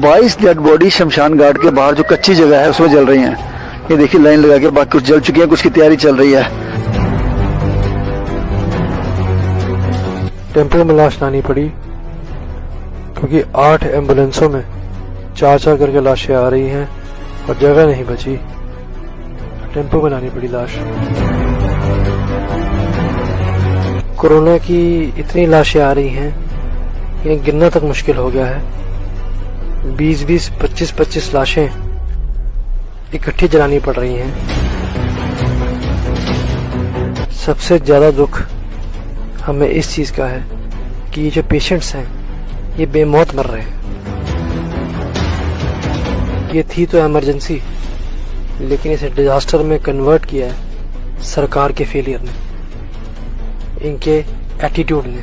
22 dead body शमशान घाट के बाहर जो कच्ची जगह है उसमें जल रही हैं। ये देखिए लाइन लगा के, बाकी कुछ जल चुकी है, कुछ की तैयारी चल रही है। टेम्पो में लाश लानी पड़ी क्योंकि 8 एम्बुलेंसों में 4-4 करके लाशें आ रही हैं और जगह नहीं बची। टेम्पो में लानी पड़ी लाश। कोरोना की इतनी लाशें आ रही हैं कि गिनना तक मुश्किल हो गया है। 20-20, 25-25 लाशें इकट्ठी जलानी पड़ रही हैं। सबसे ज्यादा दुख हमें इस चीज का है कि ये जो पेशेंट्स हैं ये बेमौत मर रहे हैं। ये थी तो इमरजेंसी, लेकिन इसे डिजास्टर में कन्वर्ट किया है सरकार के फेलियर ने, इनके एटीट्यूड ने,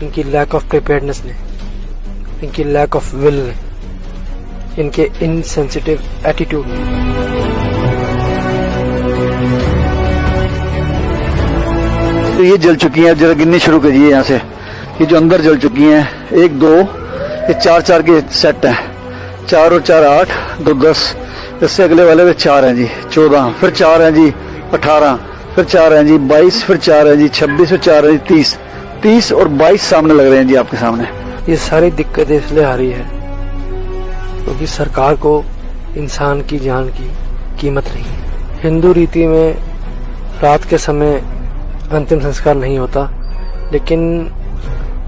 इनकी लैक ऑफ प्रिपेयर्डनेस ने, इनकी लैक ऑफ विल ने, इनके इनसेंसिटिव एटीट्यूड ने। तो ये जल चुकी हैं, जरा गिननी शुरू करिए यहाँ से। ये जो अंदर जल चुकी हैं 1, 2, ये 4-4 के सेट हैं। 4 और 4 8, 2 10, इससे अगले वाले में 4 हैं जी 14, फिर 4 हैं जी 18, फिर 4 हैं जी 22, फिर 4 हैं जी 26, फिर 4 हैं जी 30 और 22 सामने लग रहे हैं जी आपके सामने। ये सारी दिक्कतें इसलिए आ रही है क्योंकि सरकार को इंसान की जान की कीमत नहीं है। हिंदू रीति में रात के समय अंतिम संस्कार नहीं होता, लेकिन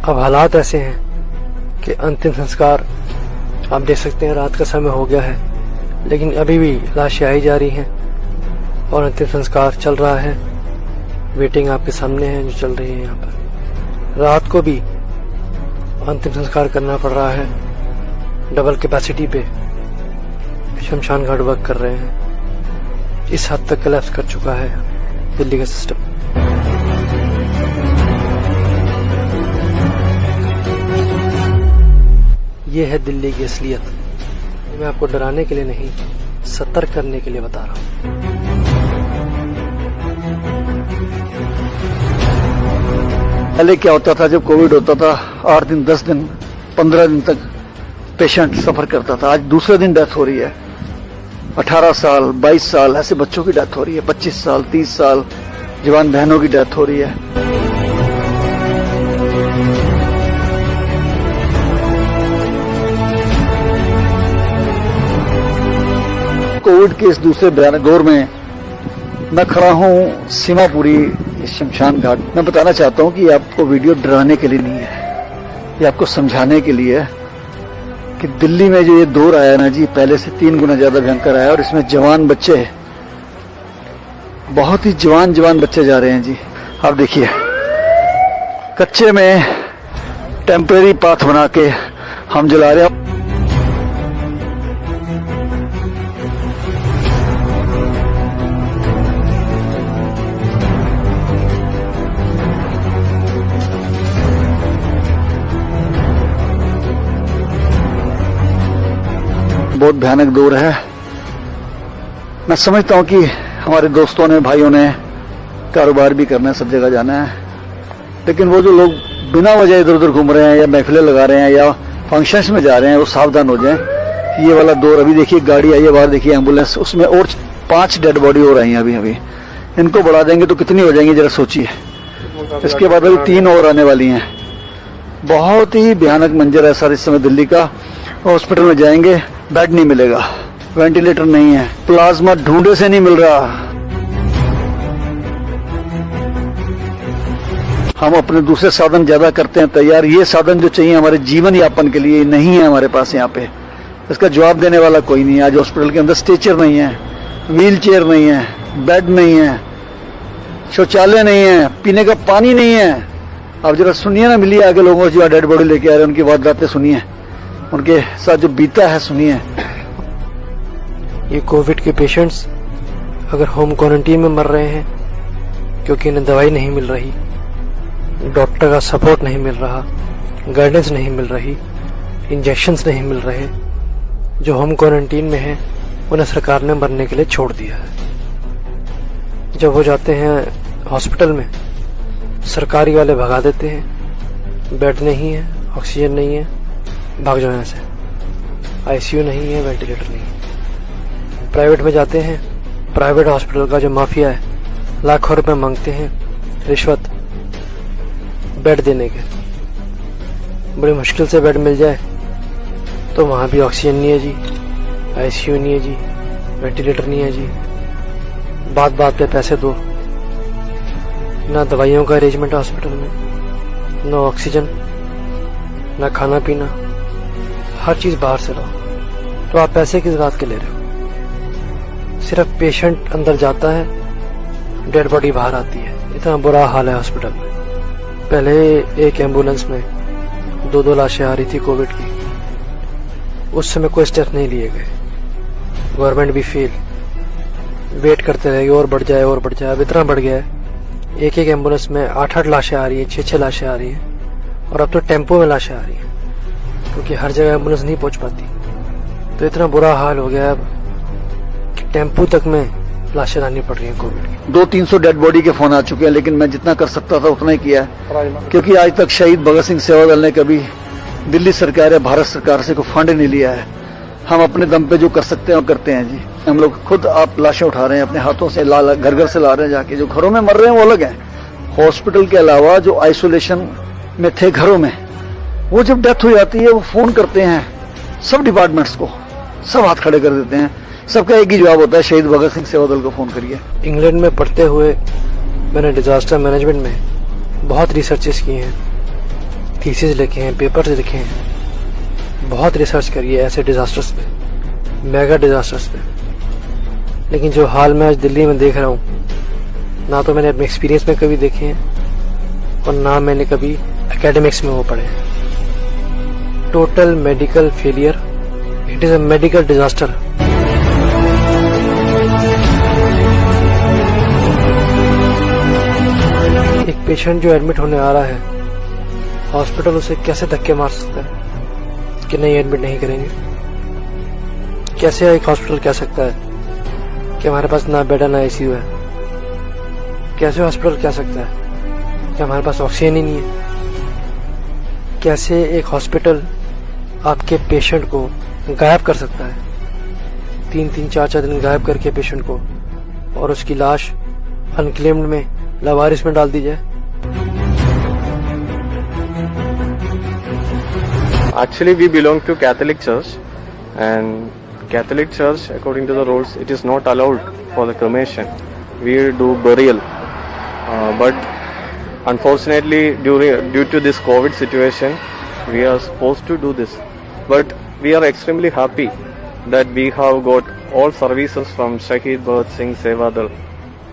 अब हालात ऐसे हैं कि अंतिम संस्कार आप देख सकते हैं रात का समय हो गया है, लेकिन अभी भी लाशें आई जा रही हैं और अंतिम संस्कार चल रहा है। वेटिंग आपके सामने है जो चल रही है। यहाँ पर रात को भी अंतिम संस्कार करना पड़ रहा है। डबल कैपेसिटी पे शमशान घाट वर्क कर रहे हैं। इस हद तक कोलैप्स कर चुका है दिल्ली का सिस्टम। ये है दिल्ली की असलियत। मैं आपको डराने के लिए नहीं, सतर्क करने के लिए बता रहा हूँ। पहले क्या होता था, जब कोविड होता था 8 दिन, 10 दिन, 15 दिन तक पेशेंट सफर करता था। आज दूसरे दिन डेथ हो रही है। 18 साल, 22 साल ऐसे बच्चों की डेथ हो रही है। 25 साल, 30 साल जवान बहनों की डेथ हो रही है। कोविड के इस दूसरे भयानक दौर में मैं खड़ा हूं सीमापुरी शमशान घाट। मैं बताना चाहता हूं कि ये आपको वीडियो डराने के लिए नहीं है, ये आपको समझाने के लिए है कि दिल्ली में जो ये दौर आया ना जी, पहले से 3 गुना ज्यादा भयंकर आया और इसमें जवान बच्चे, बहुत ही जवान बच्चे जा रहे हैं जी। आप देखिए कच्चे में टेम्परेरी पाथ बना के हम जला रहे हैं। बहुत भयानक दौर है। मैं समझता हूं कि हमारे दोस्तों ने, भाइयों ने कारोबार भी करना है, सब जगह जाना है, लेकिन वो जो लोग बिना वजह इधर उधर घूम रहे हैं या महफिलें लगा रहे हैं या फंक्शंस में जा रहे हैं, वो सावधान हो जाएं। ये वाला दौर, अभी देखिए गाड़ी आई है बाहर, देखिए एम्बुलेंस, उसमें और 5 डेड बॉडी और आई हैं अभी। इनको बढ़ा देंगे तो कितनी हो जाएंगी जरा सोचिए। इसके बाद अभी 3 और आने वाली हैं। बहुत ही भयानक मंजर है सर इस समय दिल्ली का। हॉस्पिटल में जाएंगे, बेड नहीं मिलेगा, वेंटिलेटर नहीं है, प्लाज्मा ढूंढे से नहीं मिल रहा। हम अपने दूसरे साधन ज्यादा करते हैं तैयार, ये साधन जो चाहिए हमारे जीवन यापन के लिए नहीं है हमारे पास यहाँ पे। इसका जवाब देने वाला कोई नहीं है। आज हॉस्पिटल के अंदर स्ट्रेचर नहीं है, व्हील चेयर नहीं है, बेड नहीं है, शौचालय नहीं है, पीने का पानी नहीं है। आप जरा सुनिए ना, मिलिए आगे लोगों से जो डेड बॉडी लेके आ रहे हैं, उनकी वारदातें सुनिए, उनके साथ जो बीता है सुनिए। ये कोविड के पेशेंट्स अगर होम क्वारंटीन में मर रहे हैं क्योंकि इन्हें दवाई नहीं मिल रही, डॉक्टर का सपोर्ट नहीं मिल रहा, गाइडेंस नहीं मिल रही, इंजेक्शंस नहीं मिल रहे, जो होम क्वारंटीन में है उन्हें सरकार ने मरने के लिए छोड़ दिया है। जब वो जाते हैं हॉस्पिटल में, सरकारी वाले भगा देते हैं, बेड नहीं है, ऑक्सीजन नहीं है, भाग जाओ यहाँ से। आईसीयू नहीं है, वेंटिलेटर नहीं है। प्राइवेट में जाते हैं, प्राइवेट हॉस्पिटल का जो माफिया है लाखों रुपए मांगते हैं रिश्वत बेड देने के। बड़ी मुश्किल से बेड मिल जाए तो वहां भी ऑक्सीजन नहीं है जी, आईसीयू नहीं है जी, वेंटिलेटर नहीं है जी। बात बात पे पैसे दो, ना दवाइयों का अरेंजमेंट हॉस्पिटल में, ना ऑक्सीजन, ना खाना पीना, हर चीज बाहर से लाओ। तो आप पैसे किस बात के ले रहे हो? सिर्फ पेशेंट अंदर जाता है, डेड बॉडी बाहर आती है। इतना बुरा हाल है हॉस्पिटल में। पहले एक एम्बुलेंस में 2-2 लाशें आ रही थी कोविड की, उस समय कोई स्टेप नहीं लिए गए। गवर्नमेंट भी फेल, वेट करते रहे और बढ़ जाए और बढ़ जाए। अब इतना बढ़ गया है, एक एम्बुलेंस में 8-8 लाशें आ रही है, 6-6 लाशें आ रही है, और अब तो टेम्पो में लाशें आ रही है क्योंकि हर जगह एम्बुलेंस नहीं पहुंच पाती। तो इतना बुरा हाल हो गया अब कि टेम्पो तक में लाशें लानी पड़ रही है कोविड की। 200-300 डेड बॉडी के फोन आ चुके हैं, लेकिन मैं जितना कर सकता था उतना ही किया है, क्योंकि आज तक शहीद भगत सिंह सेवा दल ने कभी दिल्ली सरकार या भारत सरकार से कोई फंड नहीं लिया है। हम अपने दम पे जो कर सकते हैं वो करते हैं जी। हम लोग खुद आप लाशें उठा रहे हैं अपने हाथों से, घर घर से ला रहे हैं जाके। जो घरों में मर रहे हैं वो अलग है, हॉस्पिटल के अलावा जो आइसोलेशन में थे घरों में, वो जब डेथ हो जाती है वो फोन करते हैं सब डिपार्टमेंट्स को, सब हाथ खड़े कर देते हैं। सबका एक ही जवाब होता है, शहीद भगत सिंह सेवा दल को फोन करिए। इंग्लैंड में पढ़ते हुए मैंने डिजास्टर मैनेजमेंट में बहुत रिसर्चेस किए हैं, थीसिस लिखे हैं, पेपर्स लिखे हैं, बहुत रिसर्च करी है ऐसे डिजास्टर्स पे, मेगा डिजास्टर्स पे। लेकिन जो हाल मैं आज दिल्ली में देख रहा हूँ, ना तो मैंने अपने एक्सपीरियंस में कभी देखे हैं और ना मैंने कभी एकेडमिक्स में वो पढ़े हैं। Total medical failure, it is a medical disaster. एक पेशेंट जो एडमिट होने आ रहा है, हॉस्पिटल उसे कैसे धक्के मार सकता है कि नहीं एडमिट नहीं करेंगे? कैसे एक हॉस्पिटल कह सकता है कि हमारे पास ना बेड है ना आईसीयू है? कैसे हॉस्पिटल कह सकता है कि हमारे पास ऑक्सीजन ही नहीं है? कैसे एक हॉस्पिटल आपके पेशेंट को गायब कर सकता है, 3-3, 4-4 दिन गायब करके पेशेंट को, और उसकी लाश अनक्लेम्ड में लावारिस में डाल दी जाए? Actually, we belong to Catholic Church, and Catholic Church, according to the rules, it is not allowed for the cremation. We do burial, but unfortunately, due to this COVID situation, we are supposed to do this. But we are extremely happy that we have got all services from Shahid Bhagat Singh Seva Dal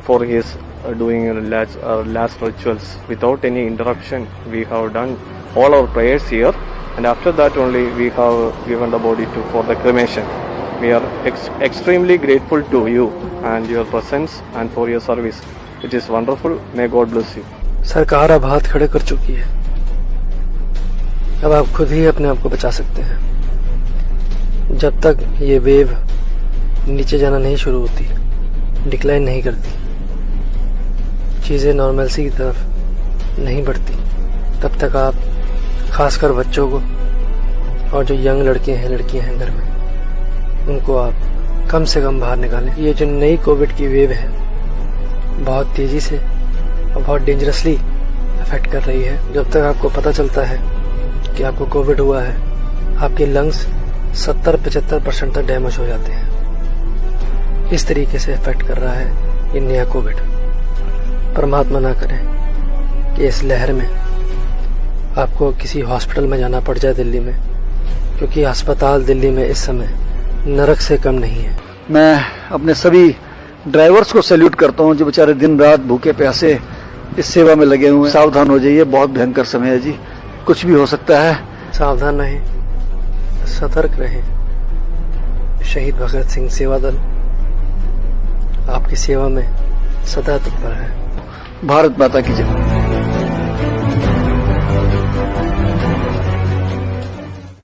for his doing last rituals without any interruption. We have done all our prayers here. And after that only we have given the body for the cremation. We are extremely grateful to you and your presence and for your service. It is wonderful. May God bless you. सरकार अब हाथ खड़े कर चुकी है, अब आप खुद ही अपने आप को बचा सकते हैं। जब तक ये वेव नीचे जाना नहीं शुरू होती, डिक्लाइन नहीं करती, चीजें नॉर्मलसी की तरफ नहीं बढ़ती, तब तक आप खासकर बच्चों को और जो यंग लड़के हैं लड़कियां हैं घर में, उनको आप कम से कम बाहर निकालें। ये जो नई कोविड की वेव है बहुत तेजी से और बहुत डेंजरसली अफेक्ट कर रही है। जब तक आपको पता चलता है कि आपको कोविड हुआ है, आपके लंग्स 70-75% तक डैमेज हो जाते हैं। इस तरीके से अफेक्ट कर रहा है ये नया कोविड। परमात्मा ना करे कि इस लहर में आपको किसी हॉस्पिटल में जाना पड़ जाए दिल्ली में, क्योंकि अस्पताल दिल्ली में इस समय नरक से कम नहीं है। मैं अपने सभी ड्राइवर्स को सैल्यूट करता हूं जो बेचारे दिन रात भूखे प्यासे इस सेवा में लगे हुए हैं। सावधान हो जाइए, बहुत भयंकर समय है जी, कुछ भी हो सकता है। सावधान रहें, सतर्क रहें। शहीद भगत सिंह सेवा दल आपकी सेवा में सदा तत्पर है। भारत माता की जय।